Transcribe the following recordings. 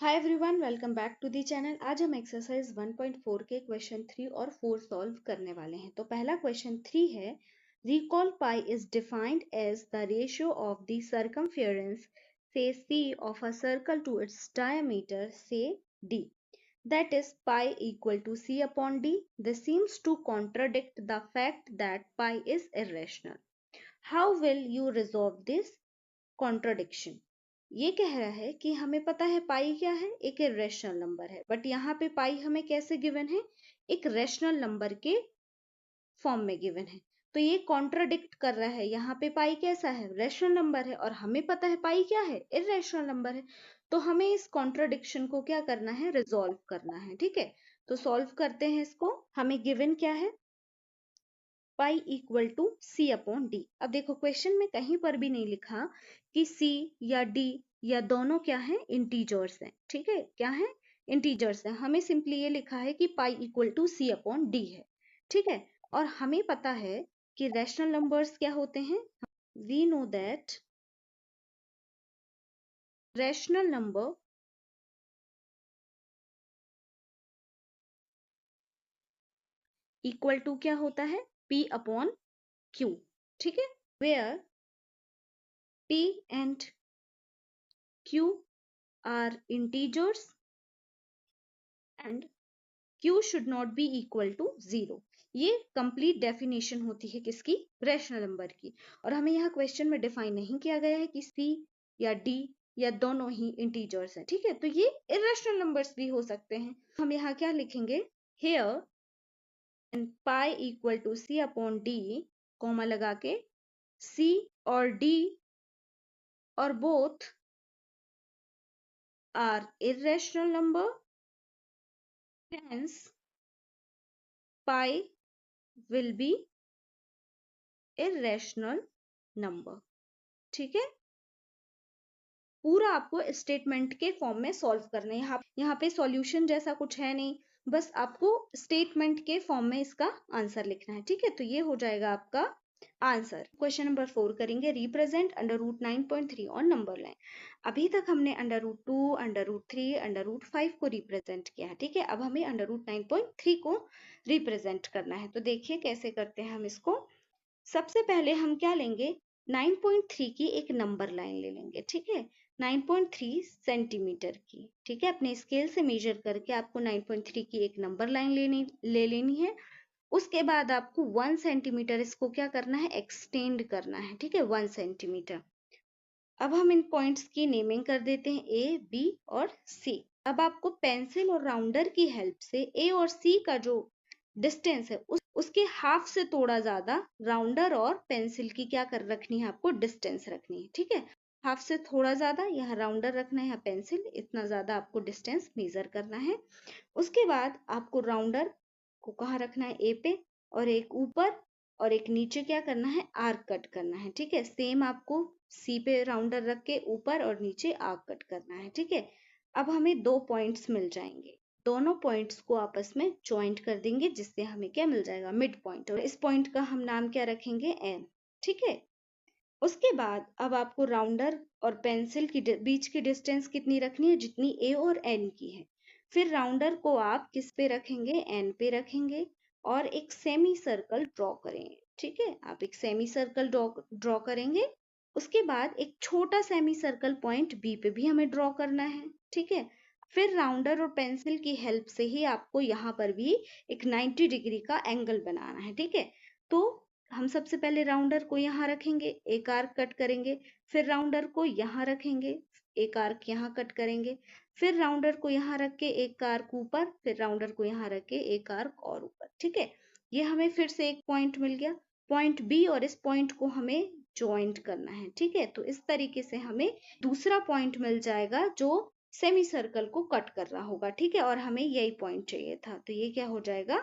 Hi everyone, welcome back to the channel. आज हम exercise 1.4 के क्वेश्चन 3 और 4 सॉल्व करने वाले हैं। तो पहला क्वेश्चन 3 है, recall pi is defined as the ratio of the circumference से C of a circle to its diameter से D, that is pi equal to c upon d. This seems to contradict the fact that pi is irrational. How will you resolve this contradiction? ये कह रहा है कि हमें पता है पाई क्या है, एक इरेशनल नंबर है, बट यहाँ पे पाई हमें कैसे गिवन है, एक रेशनल नंबर के फॉर्म में गिवन है। तो ये कॉन्ट्राडिक्ट कर रहा है, यहाँ पे पाई कैसा है, रेशनल नंबर है, और हमें पता है पाई क्या है, इरेशनल नंबर है। तो हमें इस कॉन्ट्राडिक्शन को क्या करना है, रिजॉल्व करना है। ठीक है, तो सॉल्व करते हैं इसको। हमें गिवन क्या है, pi equal to C upon D. अब देखो क्वेश्चन में कहीं पर भी नहीं लिखा कि सी या डी या दोनों क्या है, इंटीजर्स हैं। ठीक है, क्या है, इंटीजर्स हैं। हमें सिंपली ये लिखा है कि pi equal to C upon D है। ठीक है, और हमें पता है कि रैशनल नंबर्स क्या होते हैं। We know that rational number equal to क्या होता है, पी अपॉन क्यू। ठीक है, where P and Q are integers and Q should not be equal to 0। ये कंप्लीट डेफिनेशन होती है किसकी, रैशनल नंबर की। और हमें यहाँ क्वेश्चन में डिफाइन नहीं किया गया है कि C या D या दोनों ही इंटीजर्स हैं। ठीक है, तो ये इरेशनल नंबर्स भी हो सकते हैं। हम यहाँ क्या लिखेंगे, here and pi equal to C upon D, comma लगा के C और D और both are irrational number, hence pi will be irrational number। ठीक है, पूरा आपको स्टेटमेंट के फॉर्म में सॉल्व करना है। यहाँ पे सॉल्यूशन जैसा कुछ है नहीं, बस आपको स्टेटमेंट के फॉर्म में इसका आंसर लिखना है। ठीक है, तो ये हो जाएगा आपका आंसर। क्वेश्चन नंबर 4 करेंगे, represent under root 9.3 on number line. अभी तक हमने under root 2, under root 3, under root 5 को रिप्रेजेंट किया है। ठीक है, अब हमें अंडर रूट 9.3 को रिप्रेजेंट करना है। तो देखिए कैसे करते हैं हम इसको। सबसे पहले हम क्या लेंगे, 9.3 की एक नंबर लाइन ले लेंगे। ठीक है, 9.3 सेंटीमीटर की। ठीक है, अपने स्केल से मेजर करके आपको 9.3 की एक नंबर लाइन ले लेनी है। उसके बाद आपको 1 सेंटीमीटर इसको क्या करना है, एक्सटेंड करना है। ठीक है, 1 सेंटीमीटर। अब हम इन पॉइंट्स की नेमिंग कर देते हैं, ए, बी और सी। अब आपको पेंसिल और राउंडर की हेल्प से ए और सी का जो डिस्टेंस है उसके हाफ से थोड़ा ज्यादा राउंडर और पेंसिल की क्या कर रखनी है, आपको डिस्टेंस रखनी है। ठीक है, हाफ से थोड़ा ज्यादा यहाँ राउंडर रखना है, यहाँ पेंसिल, इतना ज्यादा आपको डिस्टेंस मेजर करना है। उसके बाद आपको राउंडर को कहाँ रखना है, ए पे, और एक ऊपर और एक नीचे क्या करना है, आर्क कट करना है। ठीक है, सेम आपको सी पे राउंडर रख के ऊपर और नीचे आर्क कट करना है। ठीक है, अब हमें 2 पॉइंट्स मिल जाएंगे, दोनों पॉइंट्स को आपस में ज्वाइंट कर देंगे, जिससे हमें क्या मिल जाएगा, मिड पॉइंट। और इस पॉइंट का हम नाम क्या रखेंगे, एम। ठीक है, उसके बाद अब आपको राउंडर और पेंसिल की बीच की डिस्टेंस कितनी रखनी है, जितनी ए और एन की है। फिर राउंडर को आप किस पे रखेंगे, एन पे रखेंगे, और एक सेमी सर्कल ड्रॉ करेंगे। ठीक है, आप एक सेमी सर्कल ड्रॉ करेंगे। उसके बाद एक छोटा सेमी सर्कल पॉइंट बी पे भी हमें ड्रॉ करना है। ठीक है, फिर राउंडर और पेंसिल की हेल्प से ही आपको यहाँ पर भी एक 90 डिग्री का एंगल बनाना है। ठीक है, तो हम सबसे पहले राउंडर को यहाँ रखेंगे, एक आर्क कट करेंगे, फिर राउंडर को यहाँ रखेंगे, एक आर्क यहाँ कट करेंगे, फिर राउंडर को यहाँ रख के एक आर्क ऊपर, फिर राउंडर को यहाँ रख के एक आर्क और ऊपर। ठीक है, ये हमें फिर से एक पॉइंट मिल गया, पॉइंट बी, और इस पॉइंट को हमें ज्वाइंट करना है। ठीक है, तो इस तरीके से हमें दूसरा पॉइंट मिल जाएगा जो सेमी सर्कल को कट कर रहा होगा। ठीक है, और हमें यही पॉइंट चाहिए था, तो ये क्या हो जाएगा,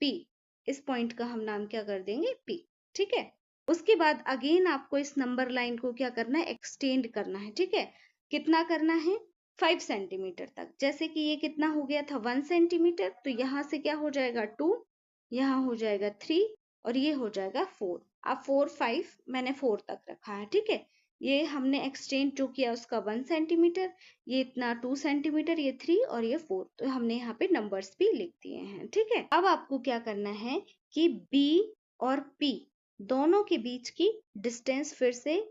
पी। इस पॉइंट का हम नाम क्या कर देंगे, पी। ठीक है, उसके बाद अगेन आपको इस नंबर लाइन को क्या करना है, एक्सटेंड करना है। ठीक है, कितना करना है, 5 सेंटीमीटर तक। जैसे कि ये कितना हो गया था, 1 सेंटीमीटर, तो यहाँ से क्या हो जाएगा, 2, यहाँ हो जाएगा 3, और ये हो जाएगा 4। अब 4, 5 मैंने 4 तक रखा है। ठीक है, ये हमने एक्सटेंड जो किया उसका 1 सेंटीमीटर, ये इतना 2 सेंटीमीटर, ये 3 और ये 4। तो हमने यहाँ पे नंबर्स भी लिख दिए हैं। ठीक है, अब आपको क्या करना है कि B और P दोनों के बीच की डिस्टेंस फिर से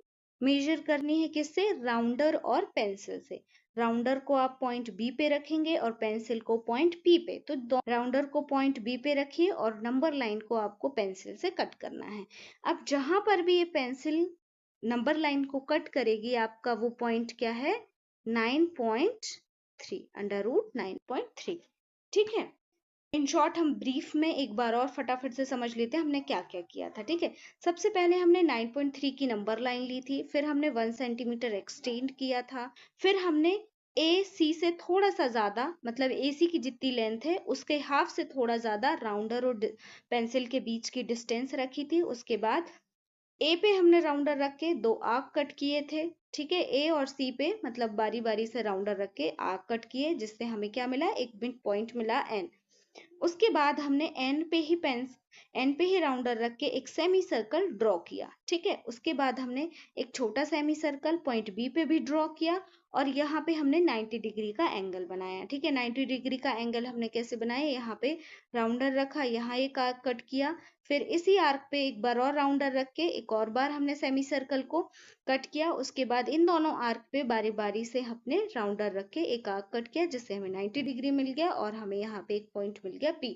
मेजर करनी है। किससे? राउंडर और पेंसिल से। राउंडर को आप पॉइंट बी पे रखेंगे और पेंसिल को पॉइंट पी पे। तो राउंडर को पॉइंट बी पे रखिए और नंबर लाइन को आपको पेंसिल से कट करना है। अब जहां पर भी ये पेंसिल नंबर लाइन को कट करेगी, आपका वो पॉइंट क्या है? 9.3, अंडर रूट 9.3। ठीक है, इन शॉर्ट हम ब्रीफ में एक बार और फटाफट से समझ लेते हैं हमने क्या क्या किया था। ठीक है, सबसे पहले हमने 9.3 की नंबर लाइन ली थी, फिर हमने 1 सेंटीमीटर एक्सटेंड किया था, फिर हमने ए सी से थोड़ा सा ज्यादा, मतलब ए सी की जितनी लेंथ है उसके हाफ से थोड़ा ज्यादा राउंडर और पेंसिल के बीच की डिस्टेंस रखी थी। उसके बाद ए पे हमने राउंडर रख के 2 आर्क कट किए थे। ठीक है, ए और सी पे मतलब बारी बारी से राउंडर रख के आर्क कट किए, जिससे हमें क्या मिला? एक मिड पॉइंट मिला एन। उसके बाद हमने एन पे ही राउंडर रख के एक सेमी सर्कल ड्रॉ किया। ठीक है, उसके बाद हमने एक छोटा सेमी सर्कल पॉइंट बी पे भी ड्रॉ किया और यहाँ पे हमने 90 डिग्री का एंगल बनाया। ठीक है, 90 डिग्री का एंगल हमने कैसे बनाया? यहाँ पे राउंडर रखा, यहाँ एक आर्क कट किया, फिर इसी आर्क पे एक बार और राउंडर रख के एक और बार हमने सेमी सर्कल को कट किया। उसके बाद इन दोनों आर्क पे बारी बारी से हमने राउंडर रख के एक आर्क कट किया, जिससे हमें 90 डिग्री मिल गया और हमें यहाँ पे एक पॉइंट मिल गया P।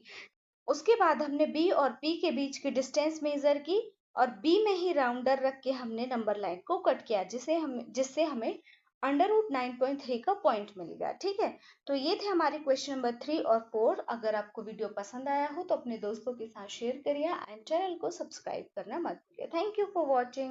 उसके बाद हमने B और P के बीच की डिस्टेंस मेजर की और B में ही राउंडर रख के हमने नंबर लाइन को कट किया, जिससे हमें अंडर रूट 9.3 का पॉइंट मिल गया। ठीक है, तो ये थे हमारे क्वेश्चन नंबर 3 और 4। अगर आपको वीडियो पसंद आया हो तो अपने दोस्तों के साथ शेयर करिए एंड चैनल को सब्सक्राइब करना मत भूलिए। Thank you for watching.